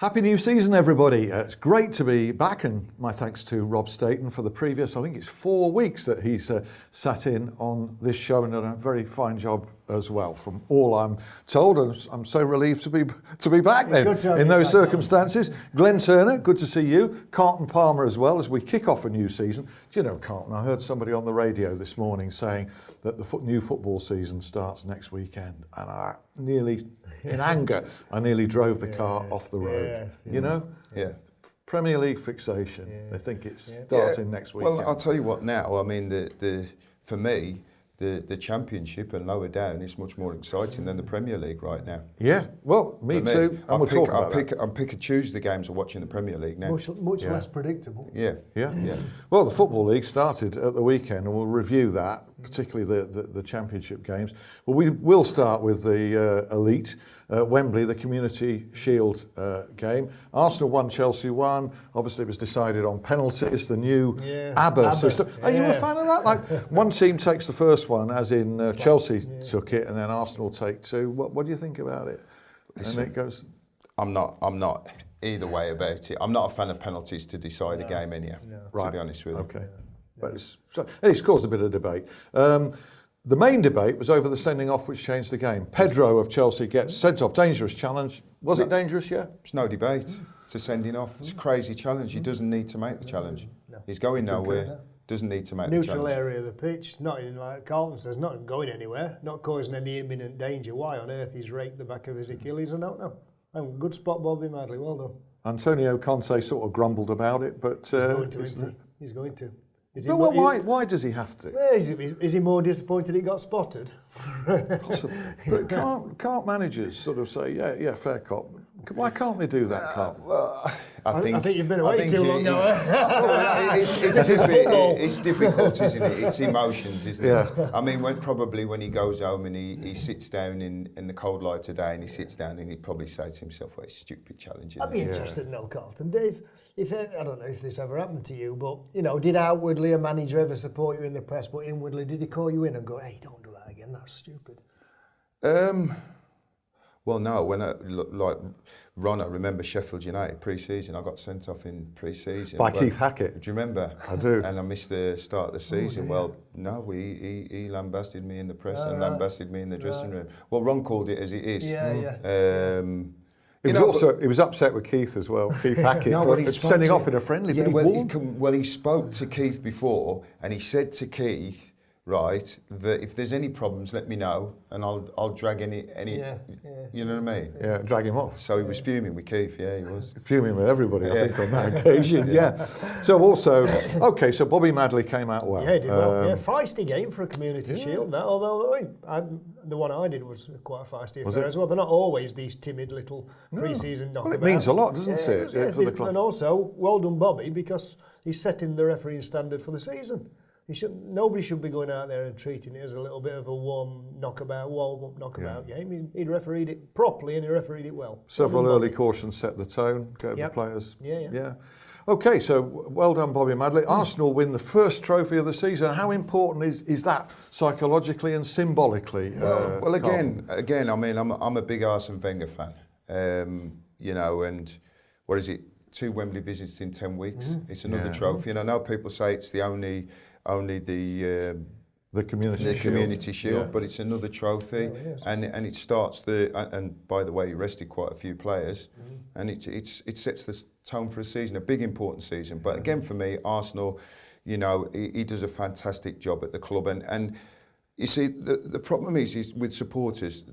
Happy new season, everybody. It's great to be back, and my thanks to Rob Staten for the previous, I think it's 4 weeks that he's sat in on this show and done a very fine job as well. From all I'm told, I'm so relieved to be back then in those circumstances. Glenn Turner, good to see you. Carlton Palmer as well as we kick off a new season. Do you know, Carlton, I heard somebody on the radio this morning saying that the new football season starts next weekend, and I nearly, in anger, I nearly drove the car off the road. You know? Yeah. Premier League fixation. They think it's starting next weekend. Well, I'll tell you what now. I mean, for me, the Championship and lower down is much more exciting than the Premier League right now. Yeah, well, me too. And we'll talk about that. I'll pick and choose the games of watching the Premier League now. Much less predictable. Yeah. Well, the Football League started at the weekend, and we'll review that, particularly the Championship games. Well, we will start with the Elite. Wembley, the Community Shield game. Arsenal won, Chelsea won. Obviously, it was decided on penalties, the new ABBA system. Are you a fan of that? Like, one team takes the first one, as in Chelsea took it, and then Arsenal take two. What do you think about it? Listen, and it goes. I'm not either way about it. I'm not a fan of penalties to decide a game anyhow. To be honest with you. Okay, but it's caused a bit of debate. The main debate was over the sending off, which changed the game. Pedro of Chelsea gets sent off. Dangerous challenge. Was it dangerous? Yeah. It's no debate. It's a sending off. It's a crazy challenge. He doesn't need to make the challenge. He's going nowhere. Doesn't need to make the challenge. Neutral area of the pitch. Not in, like Carlton says, not going anywhere. Not causing any imminent danger. Why on earth he's raked the back of his Achilles? I don't know. And good spot, Bobby Madley. Well done. Antonio Conte sort of grumbled about it, but he's going to, isn't he? He's going to. Well, why does he have to? Is he more disappointed he got spotted? Possibly. But can't managers sort of say, yeah, fair cop? Why can't they do that, Carl? Well, I think you've been away too long now. It's difficult, isn't it? It's emotions, isn't it? I mean, when he goes home and he sits down in the cold light today and he sits down and he'd probably say to himself, well, it's a stupid challenge. I'd be interested to know, Carlton, Dave. I don't know if this ever happened to you, but did outwardly a manager ever support you in the press, but inwardly did he call you in and go, "Hey, don't do that again. That's stupid"? Well, no. When I remember Sheffield United pre-season. I got sent off in pre-season by Keith Hackett. Do you remember? I do. And I missed the start of the season. Yeah. Well, no, he lambasted me in the press and lambasted me in the dressing room. Well, Ron called it as it is. He was upset with Keith as well, Keith Hackett, for sending off in a friendly. Yeah, he spoke to Keith before, and he said to Keith, right, that if there's any problems, let me know, and I'll drag any. You know what I mean? Yeah, drag him off. So he was fuming with Keith. Yeah, he was fuming with everybody. I think on that occasion. So also, so Bobby Madley came out well. Yeah, he did well. Feisty game for a Community Shield. That, although the one I did was quite a feisty affair as well. They're not always these timid little pre-season knockabouts. Well, it means a lot, doesn't it, for the club? And also, well done, Bobby, because he's setting the refereeing standard for the season. Nobody should be going out there and treating it as a little bit of a warm-up knockabout game. He refereed it properly and he refereed it well. Several early cautions set the tone, gave the players. Yeah. Okay, so well done, Bobby Madley. Arsenal win the first trophy of the season. How important is that psychologically and symbolically? Well, again, I mean, I'm a big Arsene Wenger fan. And what is it? 2 Wembley visits in 10 weeks. It's another trophy, and I know people say it's the only the Community Shield, but it's another trophy, and it starts and by the way, he rested quite a few players, and it sets the tone for a season, a big important season. But again, for me, Arsenal, he does a fantastic job at the club, and you see, the problem is with supporters,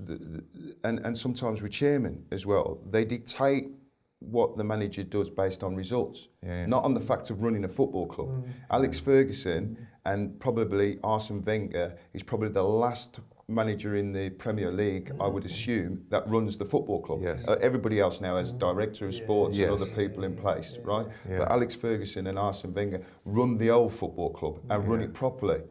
and sometimes with chairmen as well. They dictate what the manager does based on results, not on the fact of running a football club. Alex Ferguson and probably Arsene Wenger is probably the last manager in the Premier League, I would assume, that runs the football club. Everybody else now has director of sports and other people in place, right? But Alex Ferguson and Arsene Wenger run the old football club and run it properly.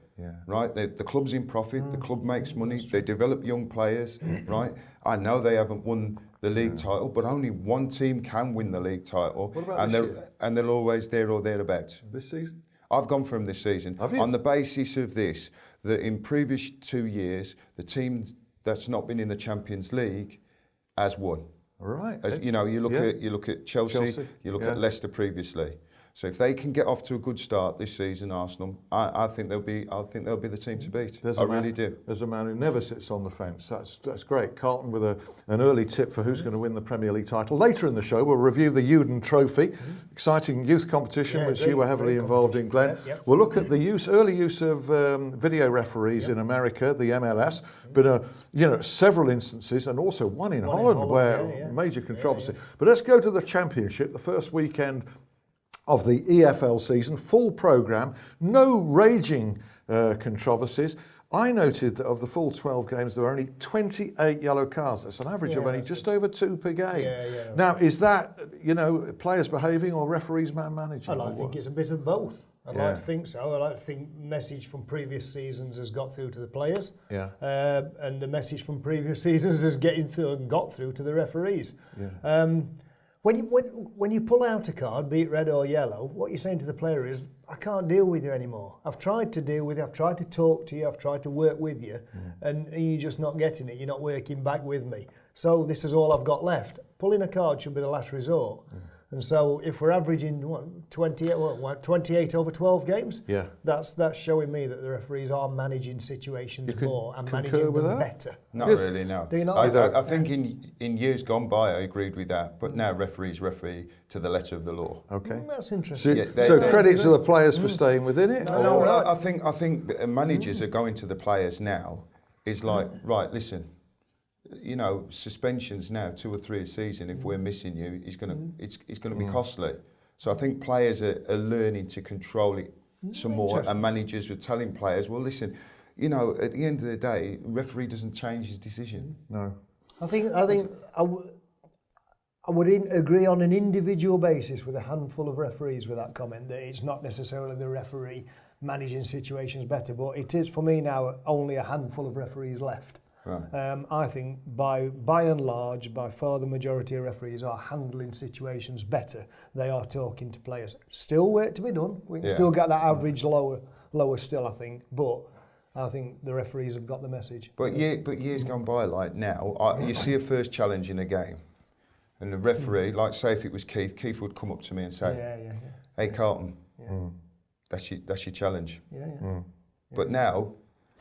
Right, the club's in profit. The club makes money. They develop young players. Right, I know they haven't won the league title, but only one team can win the league title, and they're always there or thereabouts. This season, I've gone for them this season on the basis of this: that in previous 2 years, the team that's not been in the Champions League has won. Right. As, you know, you look at Chelsea, you look at Leicester previously. So if they can get off to a good start this season, Arsenal, I think they'll be the team to beat. I really do. There's a man who never sits on the fence. That's great. Carlton with an early tip for who's going to win the Premier League title. Later in the show, we'll review the Youdan Trophy, exciting youth competition which you were heavily involved in, Glenn. We'll look at the early use of video referees in America, the MLS. But several instances, and also one in Holland where major controversy. But let's go to the Championship, the first weekend of the EFL season, full programme, no raging controversies. I noted that of the full 12 games, there were only 28 yellow cards. That's an average of only just over 2 per game. Now, is that, players behaving or referees managing? I think it's a bit of both. I'd like to think so. I like to think message from previous seasons has got through to the players. And the message from previous seasons has got through to the referees. When you pull out a card, be it red or yellow, what you're saying to the player is, I can't deal with you anymore. I've tried to deal with you, I've tried to talk to you, I've tried to work with you, and you're just not getting it, you're not working back with me. So this is all I've got left. Pulling a card should be the last resort. And so if we're averaging 28 over 12 games, that's showing me that the referees are managing situations more and managing them better. Not really, no. Do you not? I think in years gone by, I agreed with that, but now referees referee to the letter of the law. Okay, that's interesting. So credit to the players for staying within it. I think managers are going to the players now. Is like, right, listen. Suspensions now 2 or 3 a season. If we're missing you, it's going to be costly. So I think players are learning to control it some more, and managers are telling players, well, listen, at the end of the day, referee doesn't change his decision. No. I think I would agree on an individual basis with a handful of referees with that comment that it's not necessarily the referee managing situations better, but it is for me now only a handful of referees left. Right. I think by and large, by far the majority of referees are handling situations better. They are talking to players. Still work to be done. We can still get that average lower still, I think. But I think the referees have got the message. But years gone by, like now, you see a first challenge in a game, and the referee, like say if it was Keith would come up to me and say, "Hey Carlton, that's your challenge." But now,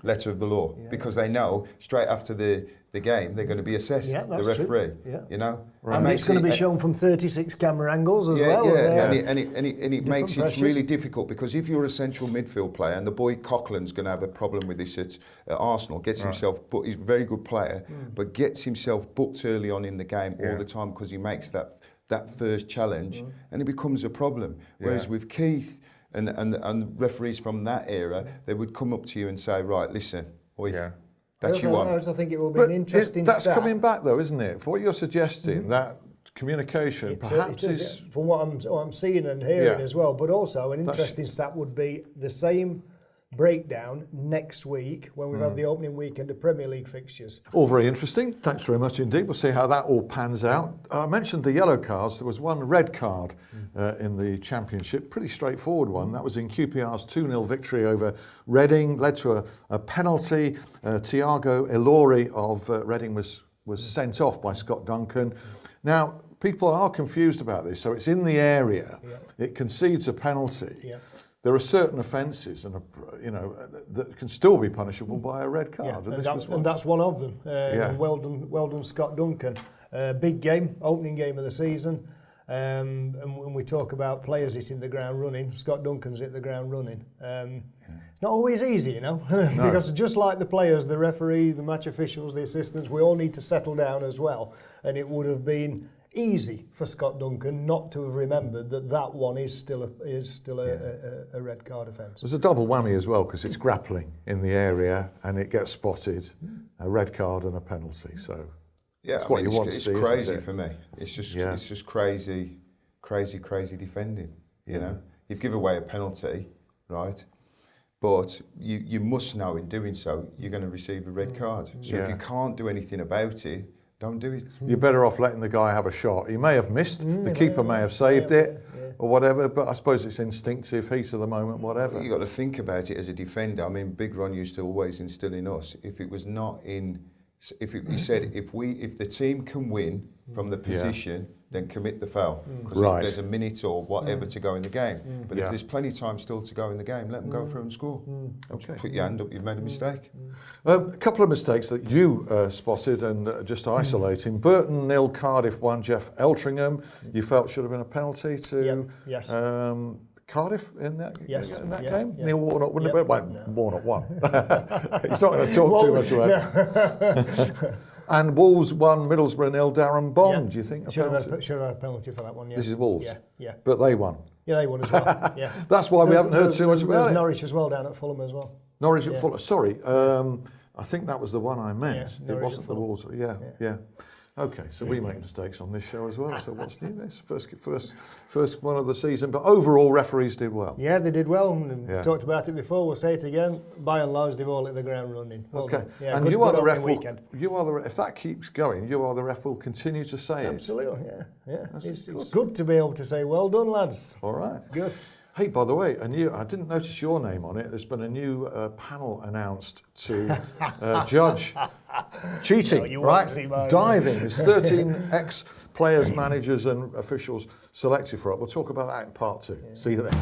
letter of the law, because they know straight after the game they're going to be assessed, the referee. And it's going to be shown from 36 camera angles as well. And it makes it really difficult, because if you're a central midfield player, and the boy Coughlin's going to have a problem with this at Arsenal, gets himself booked, he's a very good player, but gets himself booked early on in the game all the time because he makes that first challenge, and it becomes a problem. Whereas with Keith and referees from that era, they would come up to you and say, right, listen, that's your one. I also think it will be an interesting That's stat. coming back though, isn't it? For what you're suggesting, that communication perhaps is... From what I'm seeing and hearing as well, but also an interesting stat would be the same breakdown next week when we've had the opening weekend of Premier League fixtures. All very interesting. Thanks very much indeed. We'll see how that all pans out. I mentioned the yellow cards. There was one red card in the Championship, pretty straightforward one. That was in QPR's 2-0 victory over Reading, led to a penalty. Tiago Ilori of Reading was sent off by Scott Duncan. Now, people are confused about this. So it's in the area. It concedes a penalty. There are certain offences, and that can still be punishable by a red card, and that's one of them. Well done, Scott Duncan. Big game, opening game of the season. And when we talk about players hitting the ground running, Scott Duncan's hit the ground running. Not always easy, because just like the players, the referee, the match officials, the assistants, we all need to settle down as well. And it would have been easy for Scott Duncan not to have remembered that one is still a red card offence. There's a double whammy as well, because it's grappling in the area and it gets spotted, a red card and a penalty. So that's what you want to see. It's crazy for me. It's just crazy defending. You've given away a penalty, right? But you must know in doing so you're going to receive a red card. So if you can't do anything about it, don't do it. You're better off letting the guy have a shot. He may have missed, the keeper may have saved it, or whatever, but I suppose it's instinctive, heat of the moment, whatever. You've got to think about it as a defender. I mean, Big Ron used to always instill in us, if it was not in he said if the team can win from the position, then commit the foul because Right. there's a minute or whatever to go in the game. But Yeah. if there's plenty of time still to go in the game, let them go through and score. Okay. Put your hand up, you've made a mistake. A couple of mistakes that you spotted and just isolating. Burton 0, Cardiff 1, Jeff Eltringham. You felt should have been a penalty to Yep, yes. Cardiff in that, Yes, in that yeah, game? yeah. Neil Warnock wouldn't Yep, have been. Well, no. Warnock won. He's not going to talk too much about it. And Wolves 1, Middlesbrough 0, Darren Bond. Yeah. Do you think a Should have penalty? had a penalty for that one. Yeah. This is Wolves? Yeah, yeah. But they won. Yeah, they won as well. Yeah. That's why we haven't heard too much about There's it. Norwich as well down at Fulham as well. Norwich at Yeah. Fulham. Sorry, I think that was the one I meant. Yeah, It Norwich wasn't at the Fulham. Wolves. Yeah. Okay, so we make mistakes on this show as well. So what's new? This first one of the season, but overall referees did well. Yeah, they did well. And Yeah. talked about it before. We'll say it again. By and large, they've all hit the ground running. Well Okay, done. Yeah, and good, you are good the ref. opening weekend. If that keeps going, you are the ref. Will continue to say it. Absolutely. Yeah. It's good to be able to say, "Well done, lads." All right. Good. Hey, by the way, I didn't notice your name on it. There's been a new panel announced to judge cheating, No, you won't right? see mine. Diving. There's 13 ex-players, managers and officials selected for it. We'll talk about that in part 2. See you then.